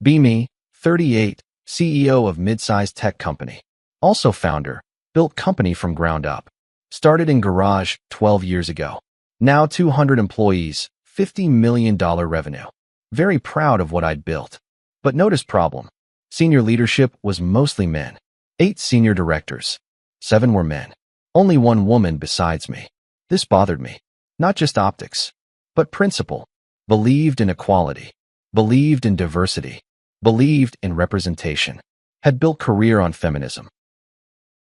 Be me, 38, CEO of mid-sized tech company. Also founder, built company from ground up. Started in garage 12 years ago. Now 200 employees, $50 million revenue. Very proud of what I'd built. But notice problem. Senior leadership was mostly men. 8 senior directors. 7 were men. Only 1 woman besides me. This bothered me. Not just optics, but principle. Believed in equality. Believed in diversity. Believed in representation. Had built career on feminism.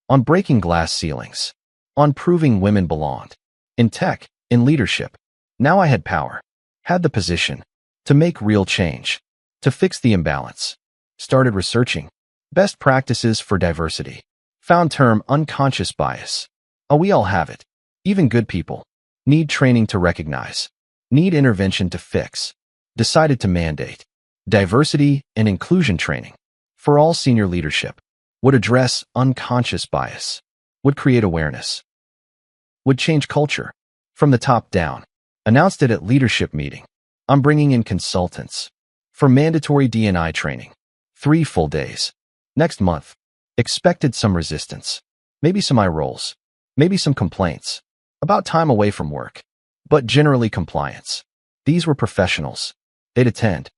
On breaking glass ceilings. On proving women belonged. In tech, in leadership. Now I had power. Had the position. To make real change. To fix the imbalance. Started researching. Best practices for diversity. Found term unconscious bias. Oh, we all have it. Even good people. Need training to recognize. Need intervention to fix. Decided to mandate. Diversity and inclusion training. For all senior leadership. Would address unconscious bias. Would create awareness. Would change culture. From the top down. Announced it at leadership meeting. I'm bringing in consultants. For mandatory D&I training. 3 full days. Next month. Expected some resistance. Maybe some eye rolls. Maybe some complaints. About time away from work. But generally compliance. These were professionals. They'd attend.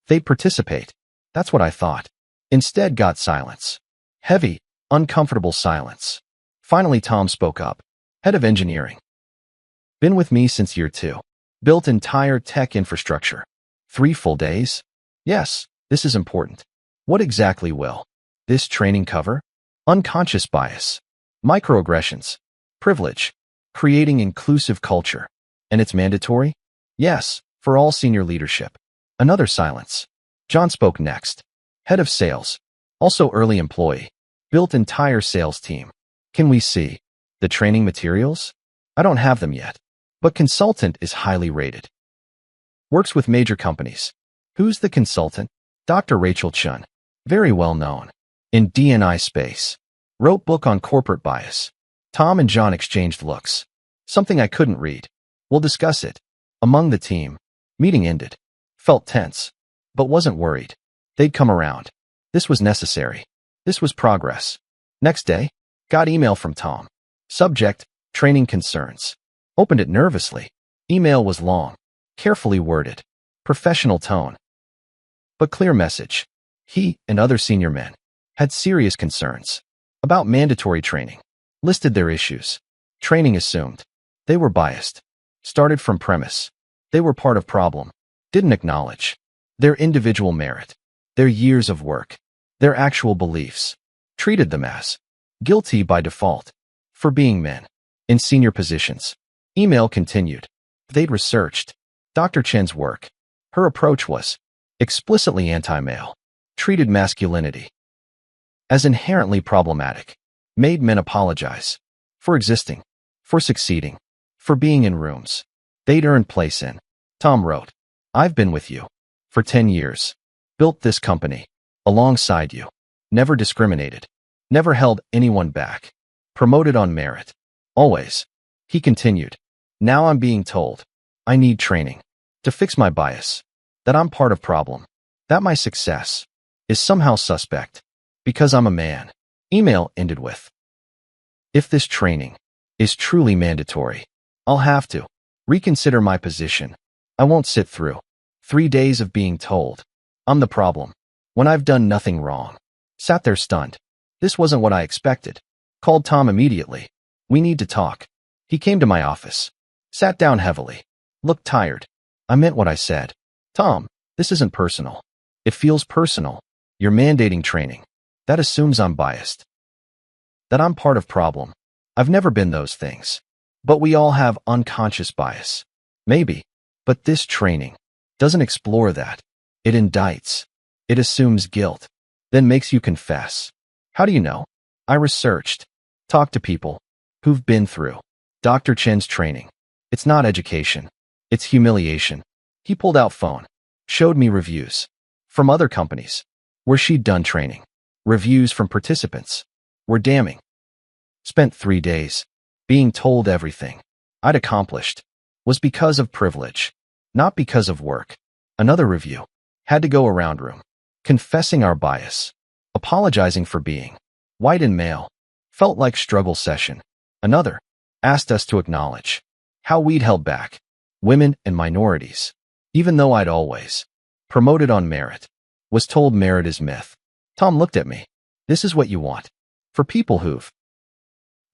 They'd participate. That's what I thought. Instead got silence. Heavy, uncomfortable silence. Finally Tom spoke up. Head of engineering. Been with me since year 2. Built entire tech infrastructure. 3 full days? Yes, this is important. What exactly will this training cover? Unconscious bias. Microaggressions. Privilege. Creating inclusive culture. And it's mandatory? Yes, for all senior leadership. Another silence. John spoke next. Head of sales. Also early employee. Built entire sales team. Can we see the training materials? I don't have them yet. But consultant is highly rated. Works with major companies. Who's the consultant? Dr. Rachel Chun. Very well known. In D&I space. Wrote book on corporate bias. Tom and John exchanged looks. Something I couldn't read. We'll discuss it. Among the team. Meeting ended. Felt tense. But wasn't worried. They'd come around. This was necessary. This was progress. Next day. Got email from Tom. Subject, training concerns. Opened it nervously. Email was long. Carefully worded. Professional tone. But clear message. He and other senior men had serious concerns about mandatory training. Listed their issues. Training assumed. They were biased. Started from premise. They were part of problem. Didn't acknowledge their individual merit. Their years of work. Their actual beliefs. Treated them as guilty by default for being men in senior positions. Email continued. They'd researched Dr. Chen's work. Her approach was explicitly anti-male. Treated masculinity as inherently problematic. Made men apologize for existing, for succeeding, for being in rooms they'd earned place in. Tom wrote, I've been with you for 10 years. Built this company alongside you. Never discriminated. Never held anyone back. Promoted on merit. Always. He continued. Now I'm being told I need training to fix my bias. That I'm part of problem. That my success is somehow suspect because I'm a man. Email ended with, if this training is truly mandatory, I'll have to reconsider my position. I won't sit through 3 days of being told I'm the problem when I've done nothing wrong. Sat there stunned. This wasn't what I expected. Called Tom immediately. We need to talk. He came to my office. Sat down heavily. Looked tired. I meant what I said. Tom, this isn't personal. It feels personal. You're mandating training. That assumes I'm biased. That I'm part of problem. I've never been those things. But we all have unconscious bias. Maybe. But this training doesn't explore that. It indicts. It assumes guilt. Then makes you confess. How do you know? I researched. Talked to people who've been through Dr. Chen's training. It's not education. It's humiliation. He pulled out phone. Showed me reviews from other companies where she'd done training. Reviews from participants were damning. Spent 3 days being told everything I'd accomplished was because of privilege, not because of work. Another review had to go around room. confessing our bias, apologizing for being white and male, felt like struggle session. Another asked us to acknowledge how we'd held back women and minorities, even though I'd always promoted on merit, was told merit is myth. Tom looked at me. This is what you want for people who've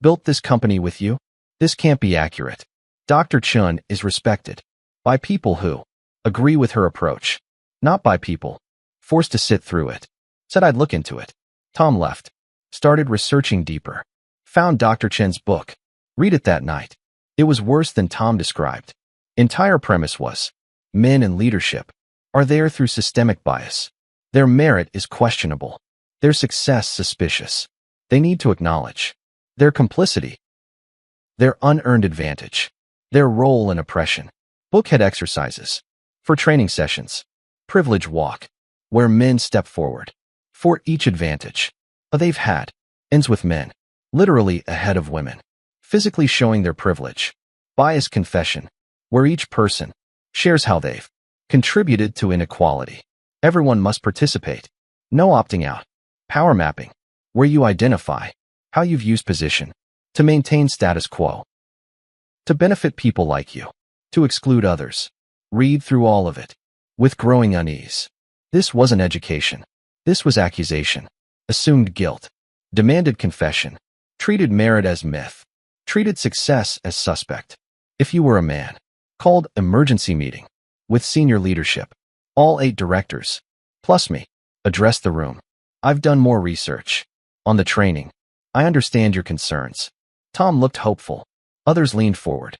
built this company with you? This can't be accurate. Dr. Chun is respected by people who agree with her approach, not by people forced to sit through it. Said I'd look into it. Tom left, started researching deeper, found Dr. Chen's book, read it that night. It was worse than Tom described. Entire premise was, men in leadership are there through systemic bias. Their merit is questionable. Their success suspicious. They need to acknowledge their complicity, their unearned advantage, their role in oppression. Book had exercises for training sessions, privilege walk, where men step forward for each advantage they've had, ends with men literally ahead of women, physically showing their privilege. Bias confession, where each person shares how they've contributed to inequality. Everyone must participate. No opting out. Power mapping, where you identify how you've used position to maintain status quo, to benefit people like you, to exclude others. Read through all of it with growing unease. This wasn't education. This was accusation, assumed guilt, demanded confession, treated merit as myth, treated success as suspect. If you were a man, called emergency meeting with senior leadership, all 8 directors, plus me, addressed the room. I've done more research on the training. I understand your concerns. Tom looked hopeful. Others leaned forward.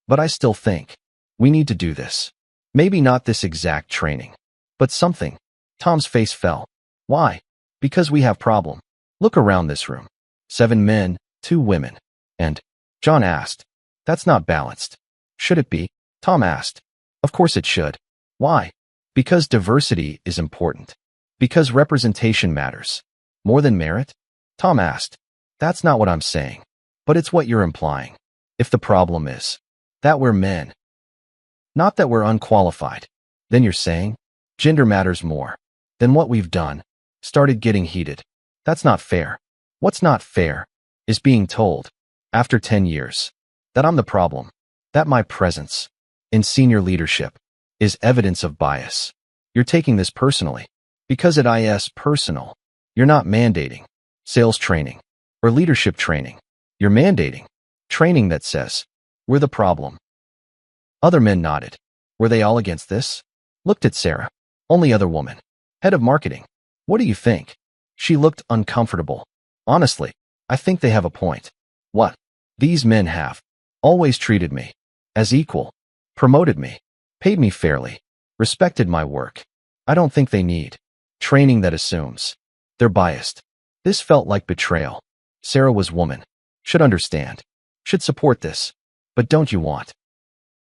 But I still think we need to do this. Maybe not this exact training, but something. Tom's face fell. Why? Because we have problem. Look around this room. 7 men, 2 women. And John asked, that's not balanced. Should it be? Tom asked. Of course it should. Why? Because diversity is important. Because representation matters. More than merit? Tom asked. That's not what I'm saying. But it's what you're implying. If the problem is that we're men, not that we're unqualified, then you're saying gender matters more than what we've done. Started getting heated. That's not fair. What's not fair is being told, after 10 years, that I'm the problem, that my presence in senior leadership is evidence of bias. You're taking this personally. Because at IS personal, you're not mandating sales training or leadership training. You're mandating training that says, we're the problem. Other men nodded. Were they all against this? Looked at Sarah, only other woman, head of marketing. What do you think? She looked uncomfortable. Honestly, I think they have a point. What? These men have always treated me as equal, promoted me, paid me fairly, respected my work. I don't think they need training that assumes they're biased. This felt like betrayal. Sarah was woman, should understand, should support this. But don't you want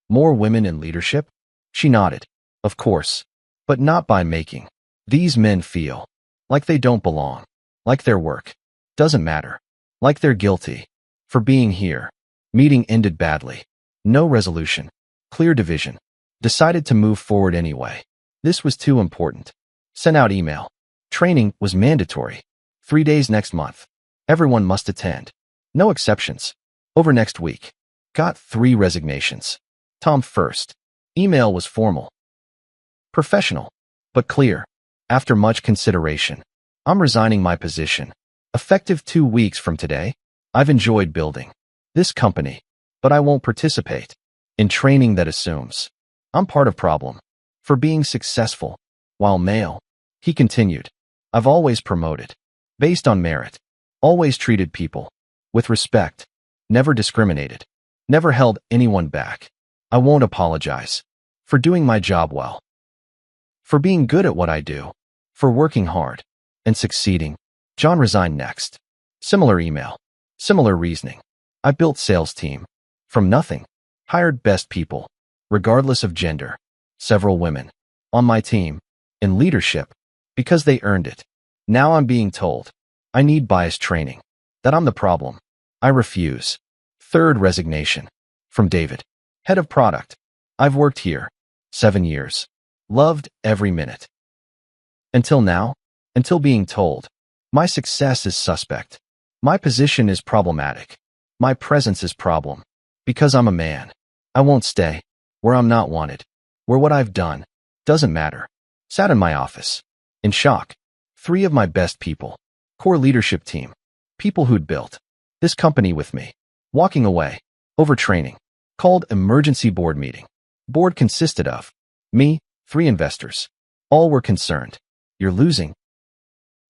more women in leadership? She nodded. Of course, but not by making these men feel like they don't belong, like their work doesn't matter, like they're guilty for being here. Meeting ended badly. No resolution, clear division. Decided to move forward anyway. This was too important. Sent out email. Training was mandatory. 3 days next month. Everyone must attend. No exceptions. Over next week. Got 3 resignations. Tom first. Email was formal, professional, but clear. After much consideration, I'm resigning my position. Effective 2 weeks from today. I've enjoyed building this company, but I won't participate in training that assumes I'm part of problem for being successful while male. He continued. I've always promoted based on merit, always treated people with respect, never discriminated, never held anyone back. I won't apologize for doing my job well, for being good at what I do, for working hard and succeeding. John resigned next. Similar email, similar reasoning. I built sales team from nothing, hired best people, regardless of gender, several women on my team in leadership because they earned it. Now I'm being told I need bias training, that I'm the problem. I refuse. 3rd resignation from David, head of product. I've worked here 7 years, loved every minute. Until now, until being told, my success is suspect. My position is problematic. My presence is problem. Because I'm a man, I won't stay where I'm not wanted, where what I've done doesn't matter. Sat in my office, in shock. 3 of my best people, core leadership team, people who'd built this company with me, walking away, overtraining, called emergency board meeting. Board consisted of me, 3 investors. All were concerned. You're losing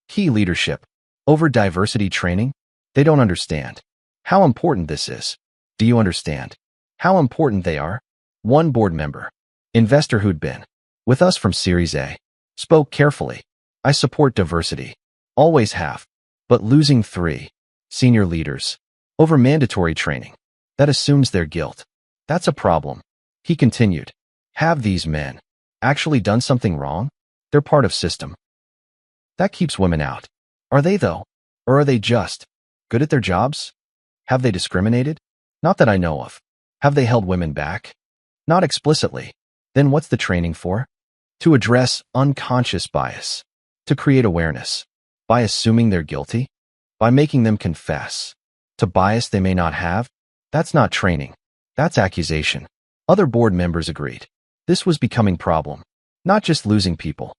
key leadership over diversity training? They don't understand how important this is. Do you understand how important they are? One board member, investor who'd been with us from Series A, spoke carefully. I support diversity, always have, but losing 3 senior leaders over mandatory training, that assumes their guilt. That's a problem. He continued. Have these men actually done something wrong? They're part of system that keeps women out. Are they though? Or are they just good at their jobs? Have they discriminated? Not that I know of. Have they held women back? Not explicitly. Then what's the training for? To address unconscious bias. To create awareness. By assuming they're guilty? By making them confess to bias they may not have? That's not training. That's accusation. Other board members agreed. This was becoming problem. Not just losing people,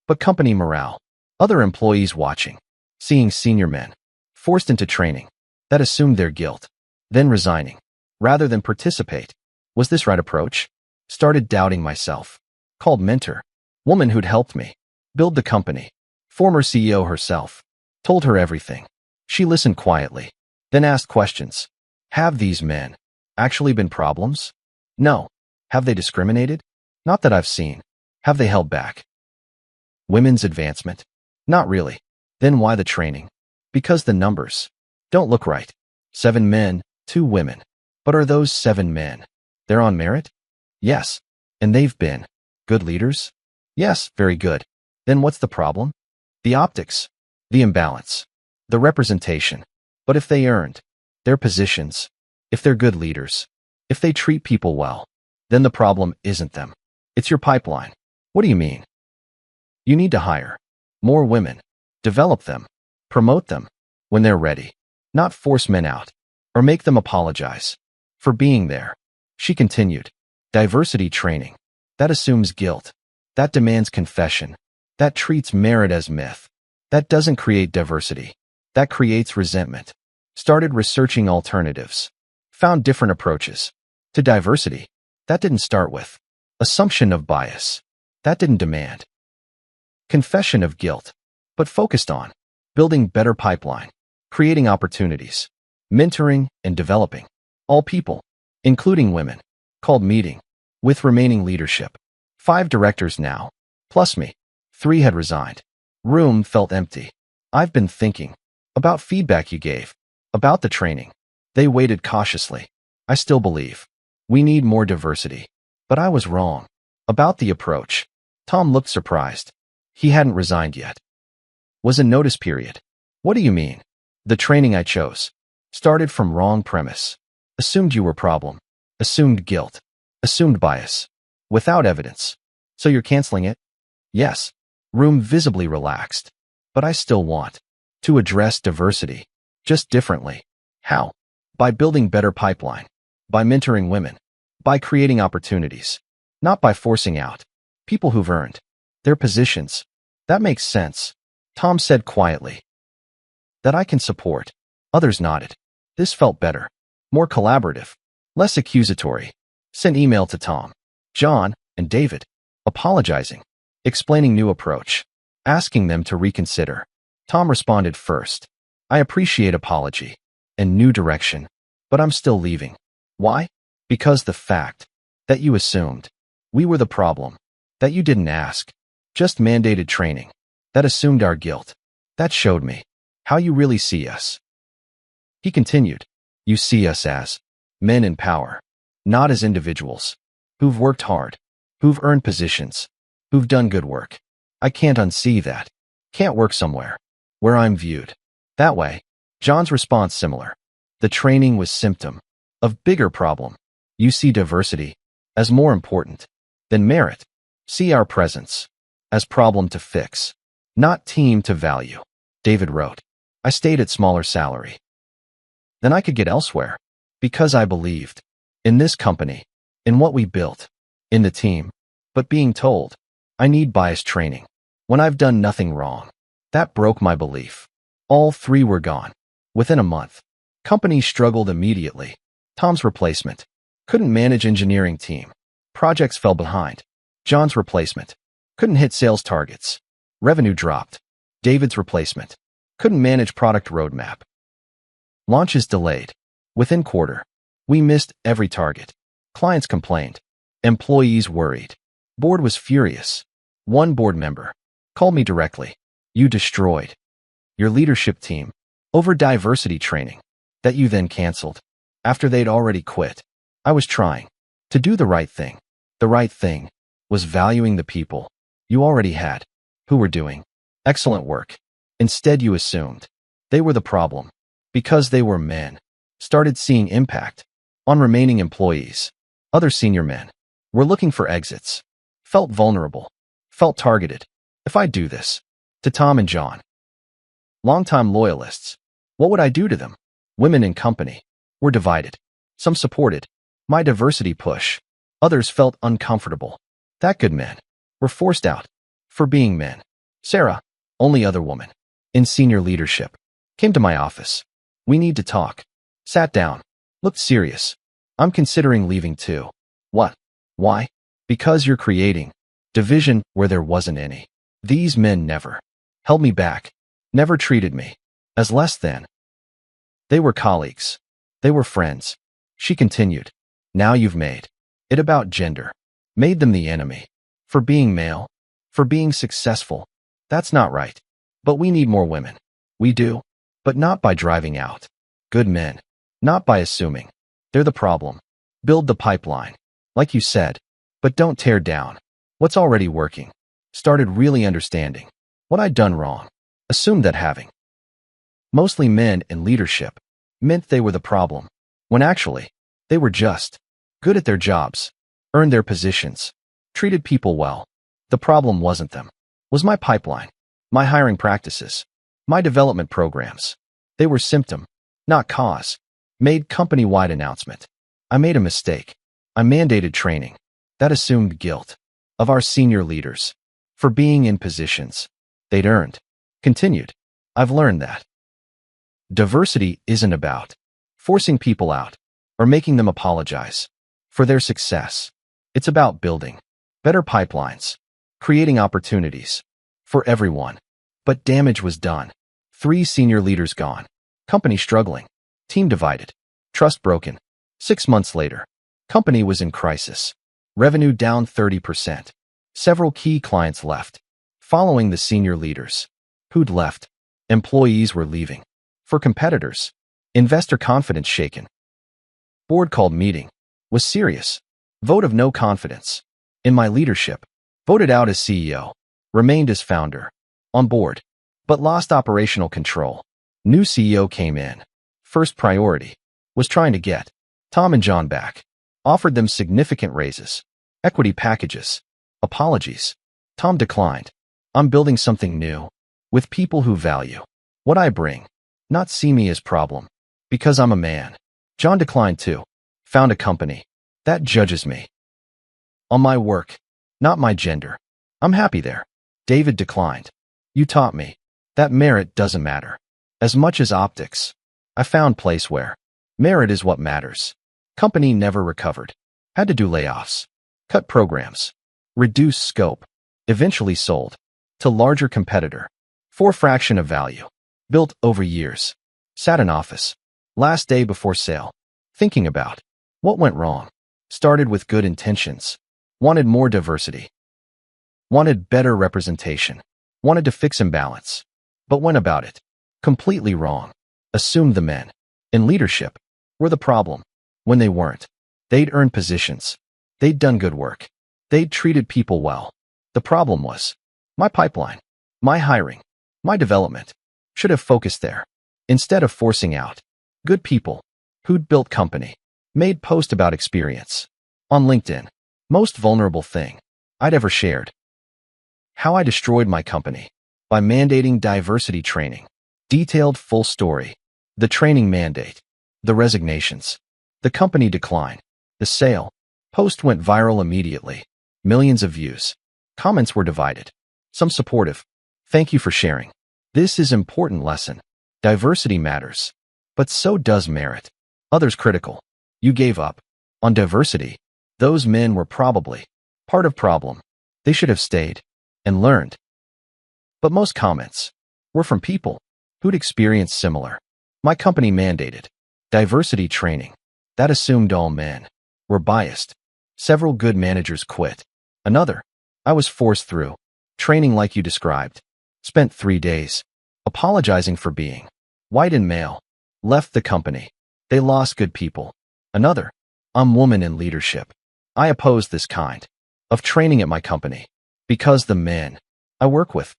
but company morale. Other employees watching, seeing senior men forced into training that assumed their guilt, then resigning rather than participate. Was this right approach? Started doubting myself. Called mentor, woman who'd helped me build the company, former CEO herself. Told her everything. She listened quietly, then asked questions. Have these men actually been problems? No. Have they discriminated? Not that I've seen. Have they held back women's advancement? Not really. Then why the training? Because the numbers don't look right. 7 men, 2 women. But are those 7 men? They're on merit? Yes. And they've been good leaders? Yes, very good. Then what's the problem? The optics, the imbalance, the representation. But if they earned their positions, if they're good leaders, if they treat people well, then the problem isn't them. It's your pipeline. What do you mean? You need to hire more women, develop them, promote them when they're ready, not force men out or make them apologize for being there. She continued. Diversity training. That assumes guilt. That demands confession. That treats merit as myth. That doesn't create diversity. That creates resentment. Started researching alternatives. Found different approaches to diversity. That didn't start with assumption of bias. That didn't demand confession of guilt, but focused on building better pipeline, creating opportunities, mentoring and developing all people, including women. Called meeting with remaining leadership. 5 directors now, plus me. 3 had resigned. Room felt empty. I've been thinking about feedback you gave, about the training. They waited cautiously. I still believe we need more diversity, but I was wrong about the approach. Tom looked surprised. He hadn't resigned yet. Was a notice period. What do you mean? The training I chose started from wrong premise. Assumed you were problem. Assumed guilt. Assumed bias. Without evidence. So you're canceling it? Yes. Room visibly relaxed. But I still want to address diversity. Just differently. How? By building better pipeline. By mentoring women. By creating opportunities. Not by forcing out people who've earned their positions. That makes sense. Tom said quietly. That I can support. Others nodded. This felt better. More collaborative. Less accusatory. Sent email to Tom, John, and David, apologizing, explaining new approach, asking them to reconsider. Tom responded first. I appreciate apology and new direction, but I'm still leaving. Why? Because the fact that you assumed we were the problem, that you didn't ask, just mandated training, that assumed our guilt, that showed me how you really see us. He continued. You see us as men in power, not as individuals who've worked hard, who've earned positions, who've done good work. I can't unsee that. Can't work somewhere where I'm viewed that way. John's response similar. The training was symptom of bigger problem. You see diversity as more important than merit. See our presence as problem to fix, not team to value. David wrote, I stayed at smaller salary than I could get elsewhere because I believed in this company, in what we built, in the team, but being told I need bias training when I've done nothing wrong. That broke my belief. All three were gone. Within a month, company struggled immediately. Tom's replacement couldn't manage engineering team. Projects fell behind. John's replacement couldn't hit sales targets. Revenue dropped. David's replacement couldn't manage product roadmap. Launches delayed. Within quarter, we missed every target. Clients complained. Employees worried. Board was furious. One board member called me directly. You destroyed your leadership team over diversity training that you then canceled after they'd already quit. I was trying to do the right thing. The right thing was valuing the people you already had who were doing excellent work. Instead, you assumed they were the problem because they were men. Started seeing impact on remaining employees. Other senior men were looking for exits. Felt vulnerable. Felt targeted. If I do this to Tom and John, longtime loyalists, what would I do to them? Women in company were divided. Some supported my diversity push. Others felt uncomfortable that good men were forced out for being men. Sarah, only other woman in senior leadership, came to my office. We need to talk. Sat down. Looked serious. I'm considering leaving too. What? Why? Because you're creating division where there wasn't any. These men never held me back, never treated me as less than. They were colleagues. They were friends. She continued. Now you've made it about gender. Made them the enemy. For being male. For being successful. That's not right. But we need more women. We do. But not by driving out good men. Not by assuming they're the problem. Build the pipeline, like you said. But don't tear down what's already working. Started really understanding what I'd done wrong. Assumed that having mostly men in leadership meant they were the problem, when actually, they were just good at their jobs, earned their positions, treated people well. The problem wasn't them. Was my pipeline, my hiring practices, my development programs. They were symptom, not cause. Made company-wide announcement. I made a mistake. I mandated training. That assumed guilt of our senior leaders for being in positions they'd earned. Continued. I've learned that diversity isn't about forcing people out or making them apologize for their success. It's about building better pipelines, creating opportunities for everyone. But damage was done. 3 senior leaders gone. Company struggling. Team divided. Trust broken. 6 months later, company was in crisis. Revenue down 30%. Several key clients left. Following the senior leaders who'd left, employees were leaving. For competitors, investor confidence shaken. Board called meeting. Was serious. Vote of no confidence in my leadership. Voted out as CEO. Remained as founder. On board. But lost operational control. New CEO came in. First priority was trying to get Tom and John back. Offered them significant raises. Equity packages. Apologies. Tom declined. I'm building something new. With people who value what I bring. Not see me as problem. Because I'm a man. John declined too. Found a company that judges me on my work, not my gender. I'm happy there. David declined. You taught me that merit doesn't matter as much as optics. I found place where merit is what matters. Company never recovered. Had to do layoffs, cut programs, reduce scope, eventually sold to larger competitor for fraction of value. Built over years. Sat in office. Last day before sale. Thinking about what went wrong. Started with good intentions. Wanted more diversity. Wanted better representation. Wanted to fix imbalance. But went about it completely wrong. Assumed the men in leadership were the problem when they weren't. They'd earned positions. They'd done good work. They'd treated people well. The problem was my pipeline, my hiring, my development should have focused there instead of forcing out good people who'd built company. Made post about experience on LinkedIn. Most vulnerable thing I'd ever shared. How I destroyed my company. By mandating diversity training. Detailed full story. The training mandate. The resignations. The company decline. The sale. Post went viral immediately. Millions of views. Comments were divided. Some supportive. Thank you for sharing. This is important lesson. Diversity matters. But so does merit. Others critical. You gave up. On diversity. Those men were probably part of problem. They should have stayed and learned. But most comments were from people who'd experienced similar. My company mandated diversity training. That assumed all men were biased. Several good managers quit. Another, I was forced through training like you described. Spent 3 days apologizing for being white and male. Left the company. They lost good people. Another, I'm woman in leadership. I oppose this kind of training at my company because the men I work with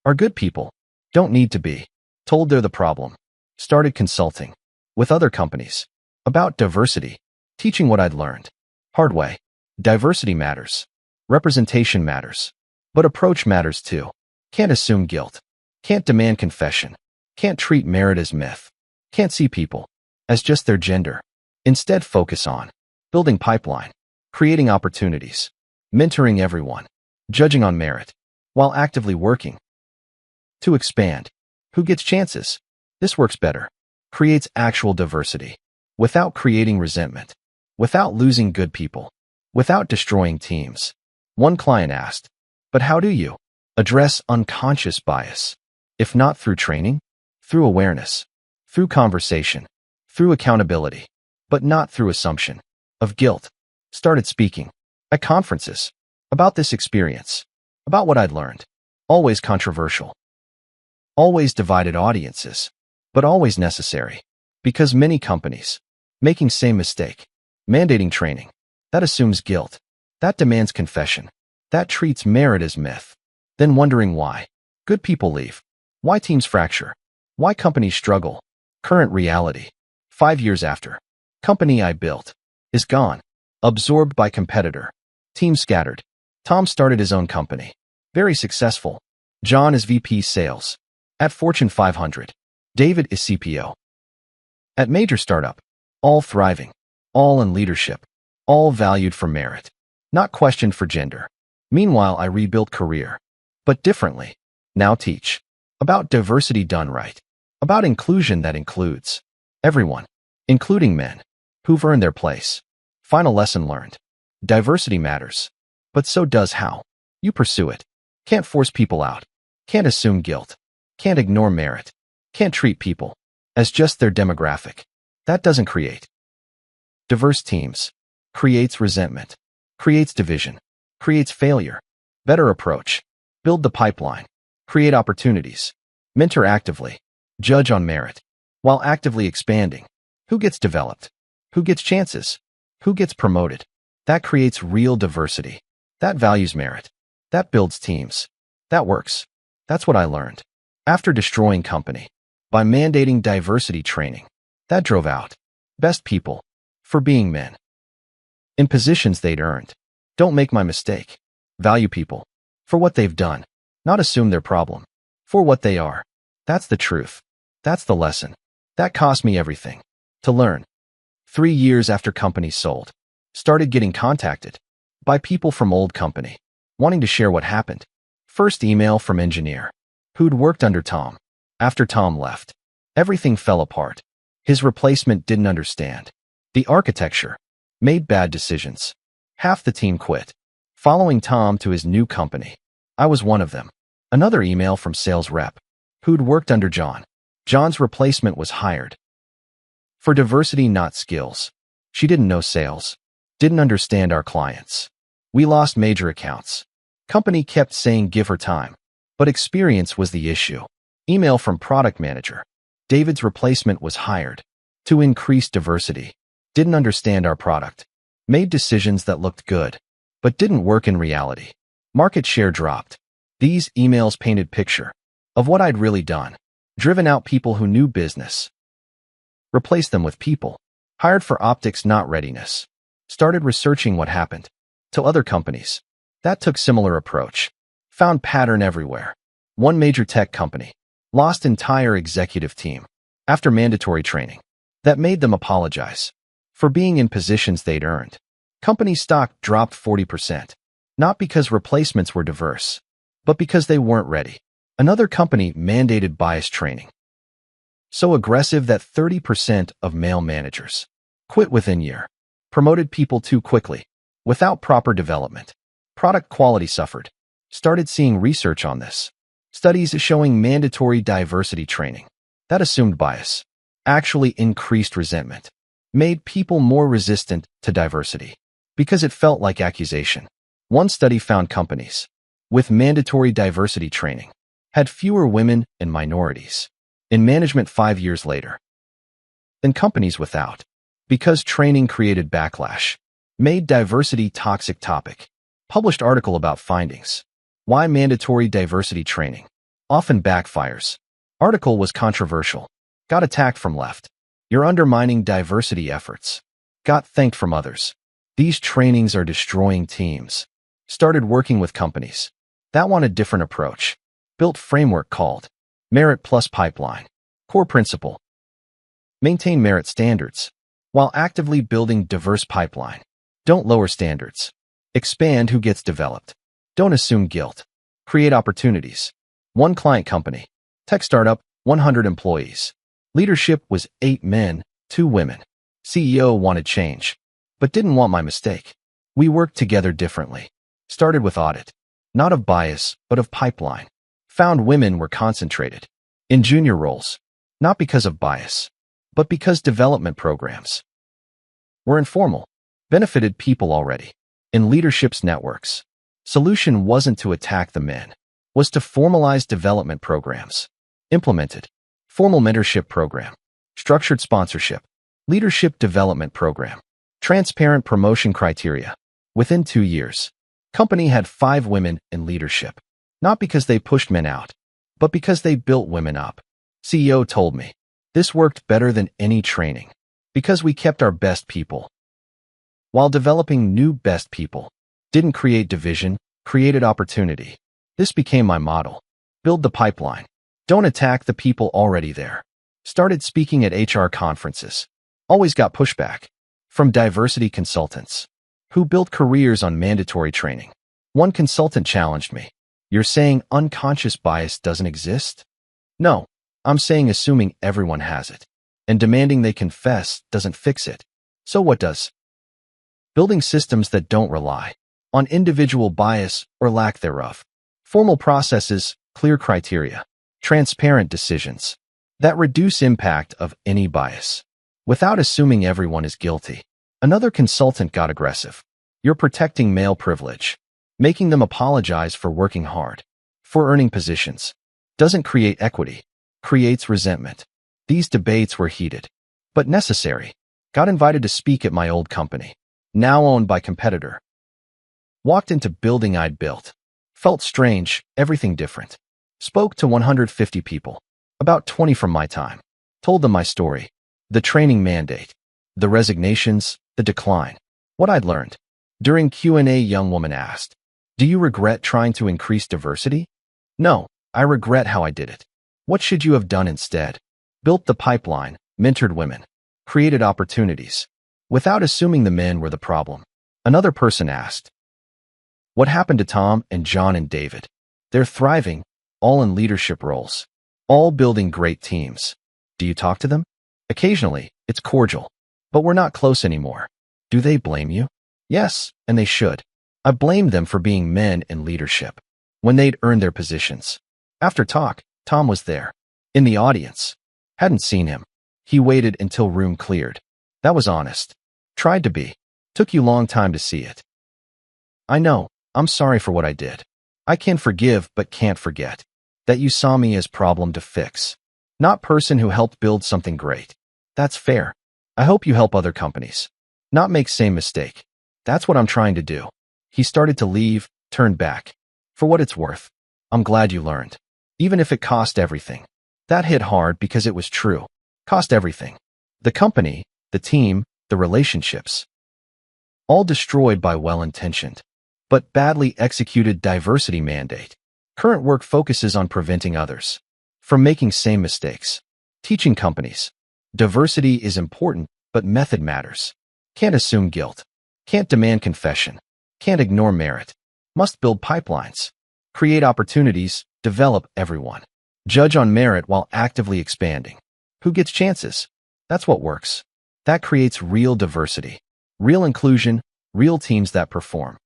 are good people. Don't need to be told they're the problem. Started consulting with other companies about diversity, teaching what I'd learned. Hard way. Diversity matters. Representation matters. But approach matters too. Can't assume guilt. Can't demand confession. Can't treat merit as myth. Can't see people as just their gender. Instead, focus on building pipeline, creating opportunities, mentoring everyone, judging on merit, while actively working to expand. Who gets chances? This works better. Creates actual diversity without creating resentment, without losing good people, without destroying teams. One client asked, but how do you address unconscious bias? If not through training, through awareness, through conversation, through accountability, but not through assumption of guilt. Started speaking at conferences about this experience, about what I'd learned. Always controversial. Always divided audiences, but always necessary. Because many companies making same mistake, mandating training. That assumes guilt. That demands confession. That treats merit as myth. Then wondering why good people leave. Why teams fracture. Why companies struggle. Current reality. 5 years after. Company I built is gone. Absorbed by competitor. Team scattered. Tom started his own company. Very successful. John is VP sales. At Fortune 500. David is CPO. At major startup. All thriving. All in leadership. All valued for merit. Not questioned for gender. Meanwhile, I rebuilt career. But differently. Now teach. About diversity done right. About inclusion that includes everyone, including men who've earned their place. Final lesson learned. Diversity matters. But so does how you pursue it. Can't force people out. Can't assume guilt. Can't ignore merit. Can't treat people as just their demographic. That doesn't create diverse teams. Creates resentment. Creates division. Creates failure. Better approach. Build the pipeline. Create opportunities. Mentor actively. Judge on merit. While actively expanding. Who gets developed? Who gets chances? Who gets promoted? That creates real diversity. That values merit. That builds teams. That works. That's what I learned. After destroying company. By mandating diversity training. That drove out best people for being men in positions they'd earned. Don't make my mistake. Value people for what they've done. Not assume their problem for what they are. That's the truth. That's the lesson. That cost me everything to learn. 3 years after company sold. Started getting contacted by people from old company wanting to share what happened. First email from engineer who'd worked under Tom. After Tom left, everything fell apart. His replacement didn't understand the architecture, made bad decisions. Half the team quit, following Tom to his new company. I was one of them. Another email from sales rep who'd worked under John. John's replacement was hired for diversity, not skills. She didn't know sales, didn't understand our clients. We lost major accounts. Company kept saying give her time, but experience was the issue. Email from product manager. David's replacement was hired to increase diversity. Didn't understand our product. Made decisions that looked good, but didn't work in reality. Market share dropped. These emails painted picture of what I'd really done. Driven out people who knew business. Replaced them with people hired for optics, not readiness. Started researching what happened to other companies that took similar approach. Found pattern everywhere. One major tech company lost entire executive team after mandatory training that made them apologize for being in positions they'd earned. Company stock dropped 40%, not because replacements were diverse, but because they weren't ready. Another company mandated bias training, so aggressive that 30% of male managers quit within a year. Promoted people too quickly, without proper development. Product quality suffered. Started seeing research on this. Studies showing mandatory diversity training that assumed bias actually increased resentment, made people more resistant to diversity because it felt like accusation. One study found companies with mandatory diversity training had fewer women and minorities in management 5 years later than companies without, because training created backlash, made diversity toxic topic. Published article about findings. Why mandatory diversity training often backfires. Article was controversial. Got attacked from left. You're undermining diversity efforts. Got thanked from others. These trainings are destroying teams. Started working with companies that want a different approach. Built framework called Merit Plus Pipeline. Core principle: maintain merit standards while actively building diverse pipeline. Don't lower standards. Expand who gets developed. Don't assume guilt. Create opportunities. One client company. Tech startup, 100 employees. Leadership was 8 men, 2 women. CEO wanted change, but didn't want my mistake. We worked together differently. Started with audit, not of bias, but of pipeline. Found women were concentrated in junior roles, not because of bias, but because development programs were informal, benefited people already in leadership's networks. Solution wasn't to attack the men, was to formalize development programs. Implemented formal mentorship program, structured sponsorship, leadership development program, transparent promotion criteria. Within 2 years, company had 5 women in leadership, not because they pushed men out, but because they built women up. CEO told me, this worked better than any training because we kept our best people while developing new best people. Didn't create division, created opportunity. This became my model. Build the pipeline. Don't attack the people already there. Started speaking at HR conferences. Always got pushback from diversity consultants who built careers on mandatory training. One consultant challenged me. You're saying unconscious bias doesn't exist? No, I'm saying assuming everyone has it and demanding they confess doesn't fix it. So what does? Building systems that don't rely on individual bias or lack thereof. Formal processes, clear criteria, transparent decisions that reduce impact of any bias without assuming everyone is guilty. Another consultant got aggressive. You're protecting male privilege, making them apologize for working hard, for earning positions. Doesn't create equity, creates resentment. These debates were heated, but necessary. Got invited to speak at my old company, now owned by competitor. Walked into building I'd built. Felt strange, everything different. Spoke to 150 people, about 20 from my time. Told them my story, the training mandate, the resignations, the decline, what I'd learned. During Q&A, young woman asked, do you regret trying to increase diversity? No, I regret how I did it. What should you have done instead? Built the pipeline, mentored women, created opportunities, without assuming the men were the problem. Another person asked, what happened to Tom and John and David? They're thriving, all in leadership roles, all building great teams. Do you talk to them? Occasionally, it's cordial, but we're not close anymore. Do they blame you? Yes, and they should. I blamed them for being men in leadership when they'd earned their positions. After talk, Tom was there, in the audience. Hadn't seen him. He waited until room cleared. That was honest. Tried to be. Took you long time to see it. I know. I'm sorry for what I did. I can forgive but can't forget that you saw me as problem to fix, not person who helped build something great. That's fair. I hope you help other companies not make same mistake. That's what I'm trying to do. He started to leave, turned back. For what it's worth, I'm glad you learned. Even if it cost everything. That hit hard because it was true. Cost everything. The company, the team, the relationships. All destroyed by well-intentioned but badly executed diversity mandate. Current work focuses on preventing others from making same mistakes. Teaching companies. Diversity is important, but method matters. Can't assume guilt. Can't demand confession. Can't ignore merit. Must build pipelines. Create opportunities. Develop everyone. Judge on merit while actively expanding. Who gets chances? That's what works. That creates real diversity, real inclusion, real teams that perform.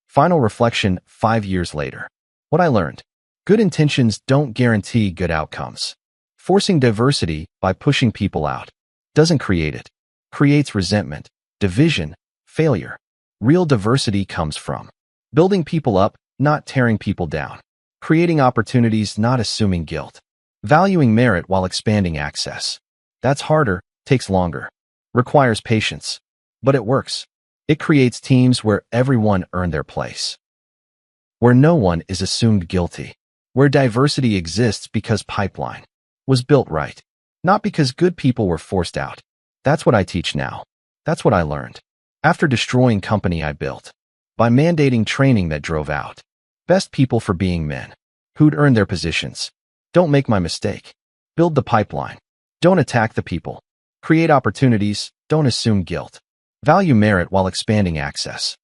Final reflection 5 years later. What I learned. Good intentions don't guarantee good outcomes. Forcing diversity by pushing people out doesn't create it. Creates resentment, division, failure. Real diversity comes from building people up, not tearing people down. Creating opportunities, not assuming guilt. Valuing merit while expanding access. That's harder, takes longer, requires patience. But it works. It creates teams where everyone earned their place. Where no one is assumed guilty. Where diversity exists because pipeline was built right. Not because good people were forced out. That's what I teach now. That's what I learned. After destroying company I built. By mandating training that drove out best people for being men who'd earned their positions. Don't make my mistake. Build the pipeline. Don't attack the people. Create opportunities. Don't assume guilt. Value merit while expanding access.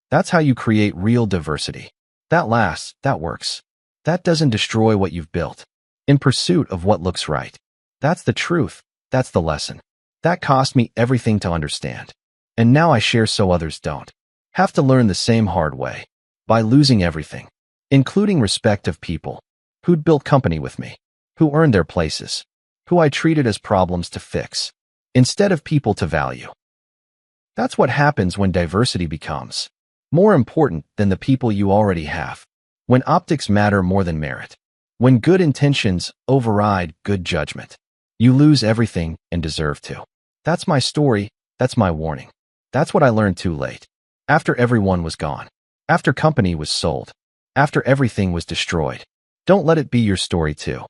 That's how you create real diversity. That lasts, that works. That doesn't destroy what you've built. In pursuit of what looks right. That's the truth. That's the lesson. That cost me everything to understand. And now I share so others don't have to learn the same hard way. By losing everything, including respect of people who'd built company with me, who earned their places, who I treated as problems to fix, instead of people to value. That's what happens when diversity becomes more important than the people you already have. When optics matter more than merit. When good intentions override good judgment. You lose everything and deserve to. That's my story. That's my warning. That's what I learned too late. After everyone was gone. After company was sold. After everything was destroyed. Don't let it be your story too.